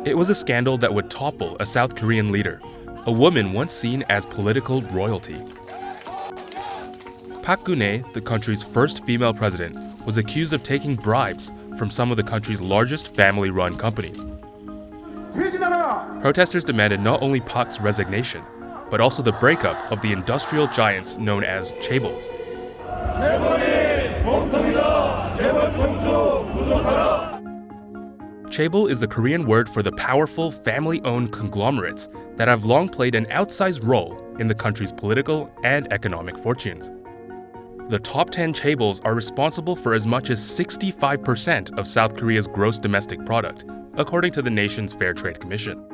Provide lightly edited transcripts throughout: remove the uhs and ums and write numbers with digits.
It was a scandal that would topple a South Korean leader, a woman once seen as political royalty. Park Geun-hye, the country's first female president, was accused of taking bribes from some of the country's largest family-run companies. Protesters demanded not only Park's resignation, but also the breakup of the industrial giants known as chaebols. Chaebol is the Korean word for the powerful family-owned conglomerates that have long played an outsized role in the country's political and economic fortunes. The top 10 chaebols are responsible for as much as 65% of South Korea's gross domestic product, according to the nation's Fair Trade Commission.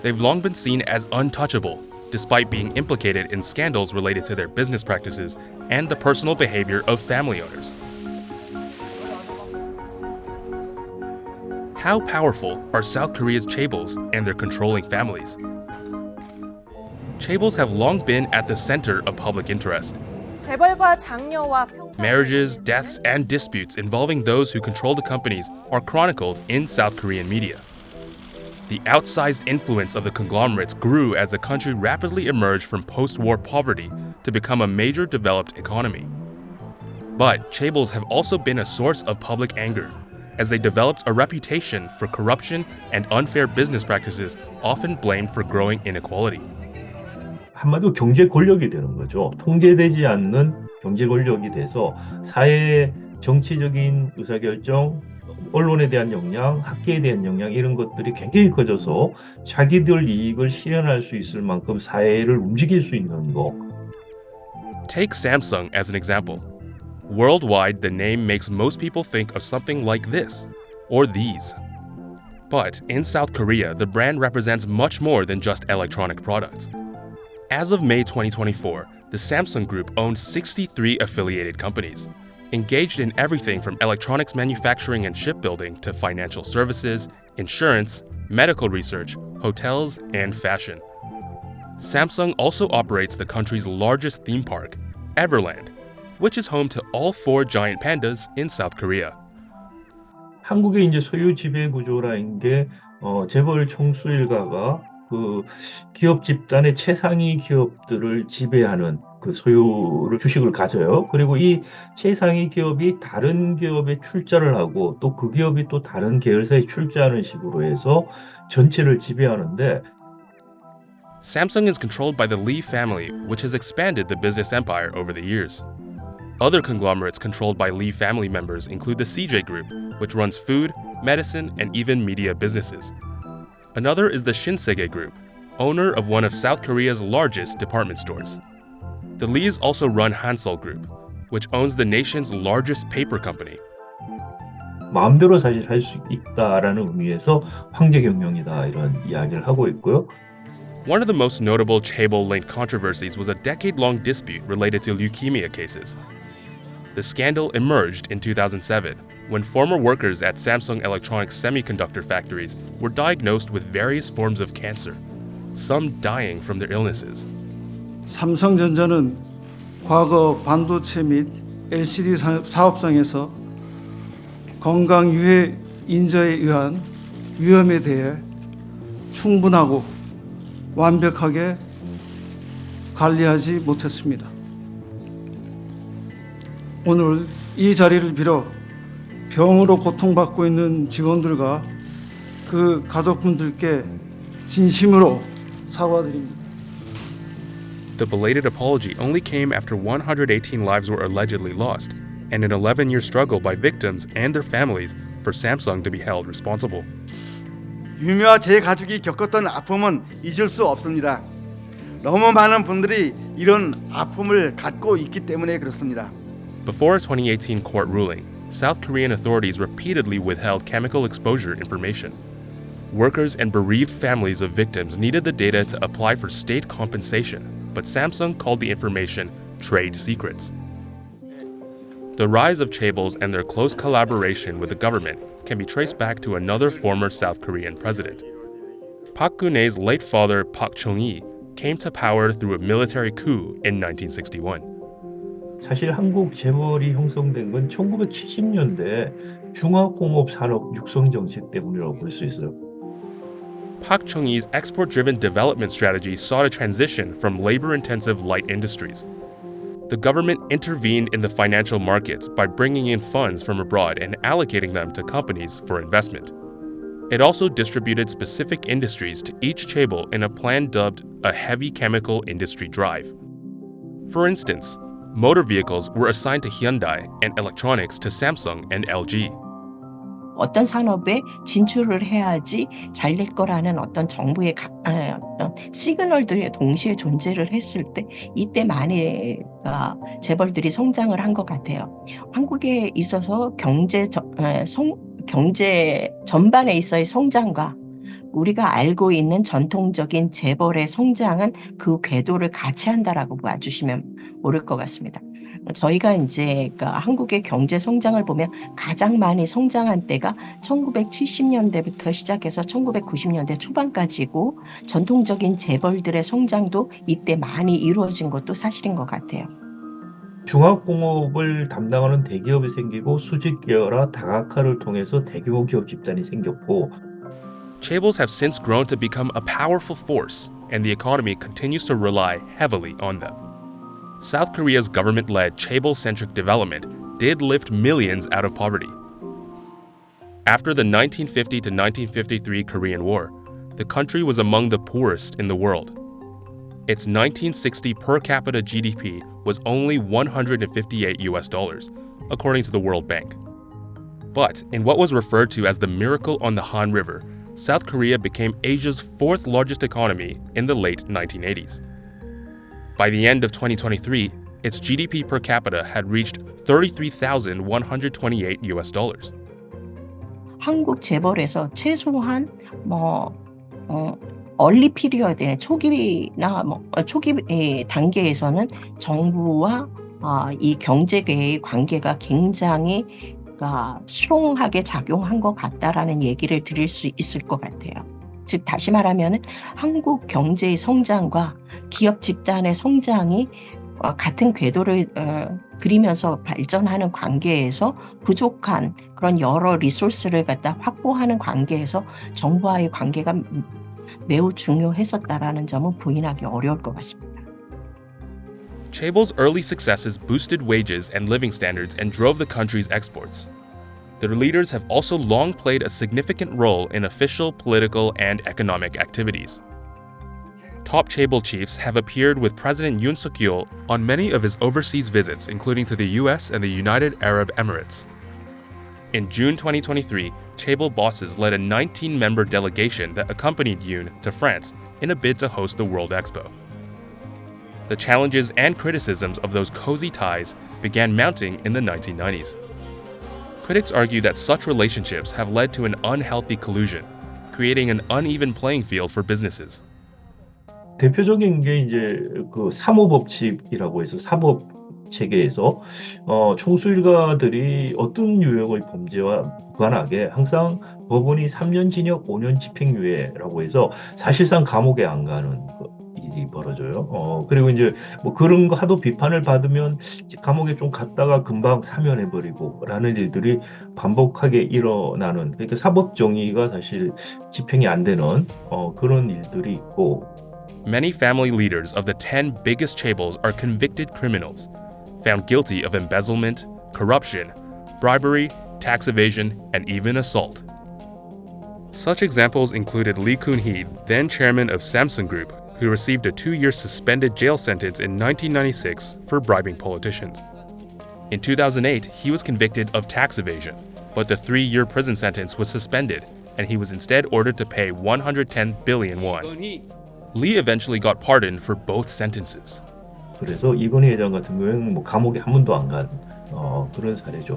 They've long been seen as untouchable, despite being implicated in scandals related to their business practices and the personal behavior of family owners. How powerful are South Korea's chaebols and their controlling families? Chaebols have long been at the center of public interest. Marriages, deaths, and disputes involving those who control the companies are chronicled in South Korean media. The outsized influence of the conglomerates grew as the country rapidly emerged from post-war poverty to become a major developed economy. But chaebols have also been a source of public anger, as they developed a reputation for corruption and unfair business practices often blamed for growing inequality. 한마디로 경제 권력이 되는 거죠. 통제되지 않는 경제 권력이 돼서 사회의 정치적인 의사결정, 언론에 대한 영향, 학계에 대한 영향 이런 것들이 굉장히 커져서 자기들 이익을 실현할 수 있을 만큼 사회를 움직일 수 있는 거. Take Samsung as an example. Worldwide, the name makes most people think of something like this, or these. But in South Korea, the brand represents much more than just electronic products. As of May 2024, the Samsung Group owns 63 affiliated companies, engaged in everything from electronics manufacturing and shipbuilding to financial services, insurance, medical research, hotels, and fashion. Samsung also operates the country's largest theme park, Everland, which is home to all 4 giant pandas in South Korea. 한국의 이제 소유 지배 구조라는 게 재벌 총수 일가가 그 기업 집단의 최상위 기업들을 지배하는 그 소유를 주식을 가져요. 그리고 이 최상위 기업이 다른 기업에 출자를 하고 또 그 기업이 또 다른 계열사에 출자하는 식으로 해서 전체를 지배하는데 Samsung is controlled by the Lee family, which has expanded the business empire over the years. Other conglomerates controlled by Lee family members include the CJ Group, which runs food, medicine, and even media businesses. Another is the Shinsegae Group, owner of one of South Korea's largest department stores. The Lees also run Hansol Group, which owns the nation's largest paper company. 마음대로 사실 할 수 있다라는 의미에서 황제경영이다 이런 이야기를 하고 있고요. One of the most notable chaebol-linked controversies was a decade-long dispute related to leukemia cases. The scandal emerged in 2007 when former workers at Samsung Electronics semiconductor factories were diagnosed with various forms of cancer, some dying from their illnesses. 삼성전자는 과거 반도체 및 LCD 사업장에서 건강 유해 인자에 의한 위험에 대해 충분하고 완벽하게 관리하지 못했습니다. 오늘 이 자리를 빌어 병으로 고통받고 있는 직원들과 그 가족분들께 진심으로 사과드립니다. The belated apology only came after 118 lives were allegedly lost, and an 11-year struggle by victims and their families for Samsung to be held responsible. 유미와 제 가족이 겪었던 아픔은 잊을 수 없습니다. 너무 많은 분들이 이런 아픔을 갖고 있기 때문에 그렇습니다. Before a 2018 court ruling, South Korean authorities repeatedly withheld chemical exposure information. Workers and bereaved families of victims needed the data to apply for state compensation, but Samsung called the information trade secrets. The rise of chaebols and their close collaboration with the government can be traced back to another former South Korean president. Park Geun-hye's late father, Park Chung-hee, came to power through a military coup in 1961. 사실 한국 재벌이 형성된 건 1970년대 중화공업 산업 육성 정책 때문이라고 볼 수 있어요. Park Chung-hee's export-driven development strategy sought a transition from labor-intensive light industries. The government intervened in the financial markets by bringing in funds from abroad and allocating them to companies for investment. It also distributed specific industries to each chaebol in a plan dubbed a heavy chemical industry drive. For instance, motor vehicles were assigned to Hyundai and electronics to Samsung and LG. 어떤 산업에 진출을 해야지 잘 될 거라는 어떤 정부의 어떤 시그널들이 동시에 존재를 했을 때 이때 많이 재벌들이 성장을 한 것 같아요. 한국에 있어서 경제 전반에 있어의 성장과 우리가 알고 있는 전통적인 재벌의 성장은 그 궤도를 같이 한다라고 봐주시면 옳을 것 같습니다. 저희가 이제 한국의 경제 성장을 보면 가장 많이 성장한 때가 1970년대부터 시작해서 1990년대 초반까지고 전통적인 재벌들의 성장도 이때 많이 이루어진 것도 사실인 것 같아요. 중화공업을 담당하는 대기업이 생기고 수직 계열화, 다각화를 통해서 대규모 기업 집단이 생겼고 Chaebols have since grown to become a powerful force, and the economy continues to rely heavily on them. South Korea's government-led chaebol-centric development did lift millions out of poverty. After the 1950 to 1953 Korean War, the country was among the poorest in the world. Its 1960 per capita GDP was only $158, according to the World Bank. But in what was referred to as the miracle on the Han River, South Korea became Asia's fourth largest economy in the late 1980s. By the end of 2023, its GDP per capita had reached $33,128. 한국 재벌에서 최소한 얼리 피리어드의 초기 단계에서는 정부와 이 경제계의 관계가 굉장히 수롱하게 작용한 것 같다라는 얘기를 드릴 수 있을 것 같아요. 즉 다시 말하면 한국 경제의 성장과 기업 집단의 성장이 같은 궤도를 그리면서 발전하는 관계에서 부족한 그런 여러 리소스를 갖다 확보하는 관계에서 정부와의 관계가 매우 중요했었다라는 점은 부인하기 어려울 것 같습니다. Chaebol's early successes boosted wages and living standards and drove the country's exports. Their leaders have also long played a significant role in official, political, and economic activities. Top chaebol chiefs have appeared with President Yoon Suk-yeol on many of his overseas visits, including to the US and the United Arab Emirates. In June 2023, chaebol bosses led a 19-member delegation that accompanied Yoon to France in a bid to host the World Expo. The challenges and criticisms of those cozy ties began mounting in the 1990s. Critics argue that such relationships have led to an unhealthy collusion, creating an uneven playing field for businesses. 대표적인 게 이제 그 사모법칙이라고 해서 사법 체계에서 총수일가들이 어떤 유형의 범죄와 무관하게 항상 법원이 3년 징역 5년 집행유예라고 해서 사실상 감옥에 안 가는 일이 벌어져요. 그리고 이제 뭐 그런 거 하도 비판을 받으면 감옥에 좀 갔다가 금방 사면해버리고라는 일들이 반복하게 일어나는 그러니까 사법 정의가 사실 집행이 안 되는 그런 일들이 있고. Many family leaders of the 10 biggest chaebols are convicted criminals, found guilty of embezzlement, corruption, bribery, tax evasion, and even assault. Such examples included Lee Kun-hee, then chairman of Samsung Group, who received a 2-year suspended jail sentence in 1996 for bribing politicians. In 2008, he was convicted of tax evasion, but the 3-year prison sentence was suspended, and he was instead ordered to pay 110 billion won. Lee eventually got pardoned for both sentences. 그래서 이건희 회장 같은 경우에는 뭐 감옥에 한 번도 안 간 그런 사례죠.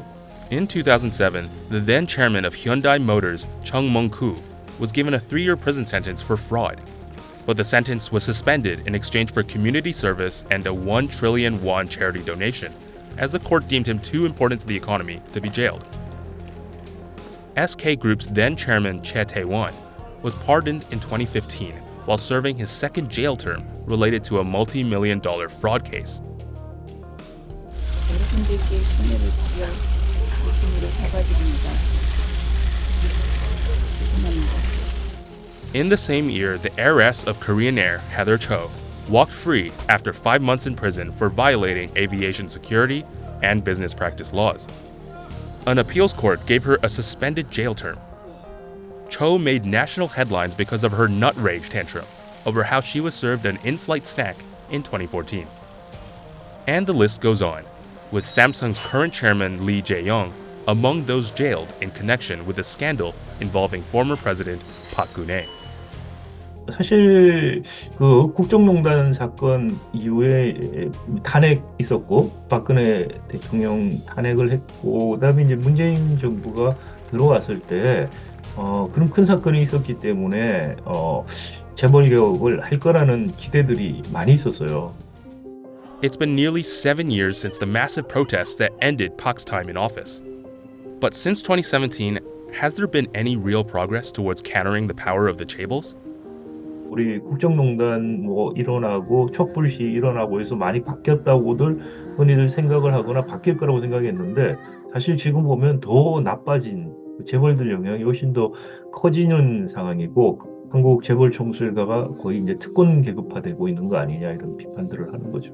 In 2007, the then chairman of Hyundai Motors, Chung Mong-koo, was given a 3-year prison sentence for fraud. But the sentence was suspended in exchange for community service and a 1 trillion won charity donation, as the court deemed him too important to the economy to be jailed. SK Group's then chairman, Che Tae-won, was pardoned in 2015 while serving his second jail term related to a multi-million-dollar fraud case. 여러분들께 신뢰를 드려 진심으로 사과드립니다. 죄송합니다. In the same year, the heiress of Korean Air, Heather Cho, walked free after 5 months in prison for violating aviation security and business practice laws. An appeals court gave her a suspended jail term. Cho made national headlines because of her nut rage tantrum over how she was served an in-flight snack in 2014. And the list goes on, with Samsung's current chairman Lee Jae-yong among those jailed in connection with a scandal involving former president Park Geun-hye. 사실 그 국정농단 사건 이후에 탄핵 있었고 박근혜 대통령 탄핵을 했고 그다음에 이제 문재인 정부가 들어왔을 때 그런 큰 사건이 있었기 때문에 재벌 개혁을 할 거라는 기대들이 많이 있었어요. It's been nearly 7 years since the massive protests that ended Park's time in office. But since 2017, has there been any real progress towards countering the power of the chaebols? 우리 국정농단 뭐 일어나고 촛불시 일어나고 해서 많이 바뀌었다고들 흔히들 생각을 하거나 바뀔 거라고 생각했는데 사실 지금 보면 더 나빠진 재벌들 영향이 훨씬 더 커지는 상황이고 한국 재벌 총수일가가 거의 이제 특권 계급화되고 있는 거 아니냐 이런 비판들을 하는 거죠.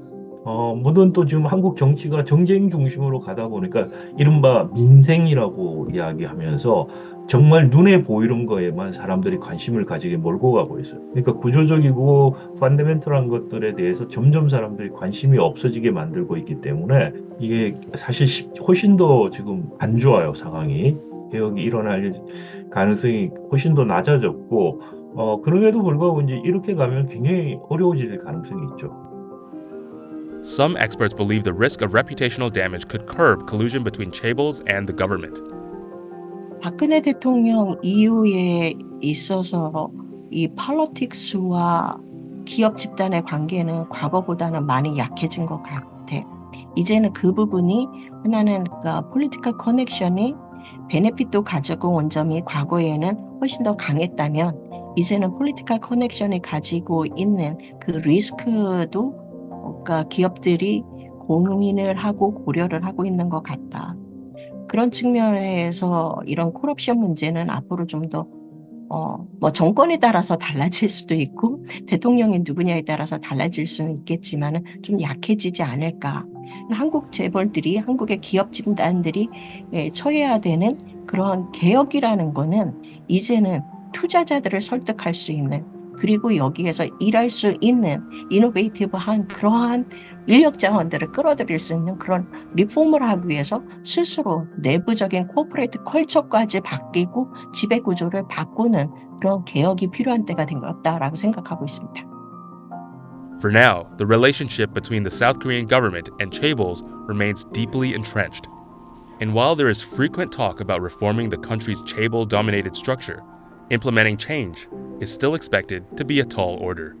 물론 또 지금 한국 정치가 정쟁 중심으로 가다 보니까 이른바 민생이라고 이야기하면서 정말 눈에 보이는 거에만 사람들이 관심을 가지게 몰고 가고 있어요. 그러니까 구조적이고 펀더멘털한 것들에 대해서 점점 사람들이 관심이 없어지게 만들고 있기 때문에 이게 사실 훨씬 더 지금 안 좋아요, 상황이. 개혁이 일어날 가능성이 훨씬 더 낮아졌고 그럼에도 불구하고 이제 이렇게 가면 굉장히 어려워질 가능성이 있죠. Some experts believe the risk of reputational damage could curb collusion between chaebols and the government. 박근혜 대통령 이후에 있어서 이 폴리틱스와 기업 집단의 관계는 과거보다는 많이 약해진 것 같아. 이제는 그 부분이 하나는 그러니까 폴리티컬 커넥션이 베네핏도 가지고 온 점이 과거에는 훨씬 더 강했다면 이제는 폴리티컬 커넥션이 가지고 있는 그 리스크도 그러니까 기업들이 고민을 하고 고려를 하고 있는 것 같다. 그런 측면에서 이런 콜옵션 문제는 앞으로 좀 더 뭐 정권에 따라서 달라질 수도 있고 대통령이 누구냐에 따라서 달라질 수는 있겠지만은 좀 약해지지 않을까. 한국 재벌들이 한국의 기업 집단들이 처해야 되는 그런 개혁이라는 거는 이제는 투자자들을 설득할 수 있는 그리고 여기에서 일할 수 있는 이노베이티브한 그러한 인력 자원들을 끌어들일 수 있는 그런 리폼을 하기 위해서 스스로 내부적인 코퍼레이트 컬처까지 바뀌고 지배 구조를 바꾸는 그런 개혁이 필요한 때가 된 것 같다라고 생각하고 있습니다. For now, the relationship between the South Korean government and chaebols remains deeply entrenched. And while there is frequent talk about reforming the country's chaebol-dominated structure, implementing change is still expected to be a tall order.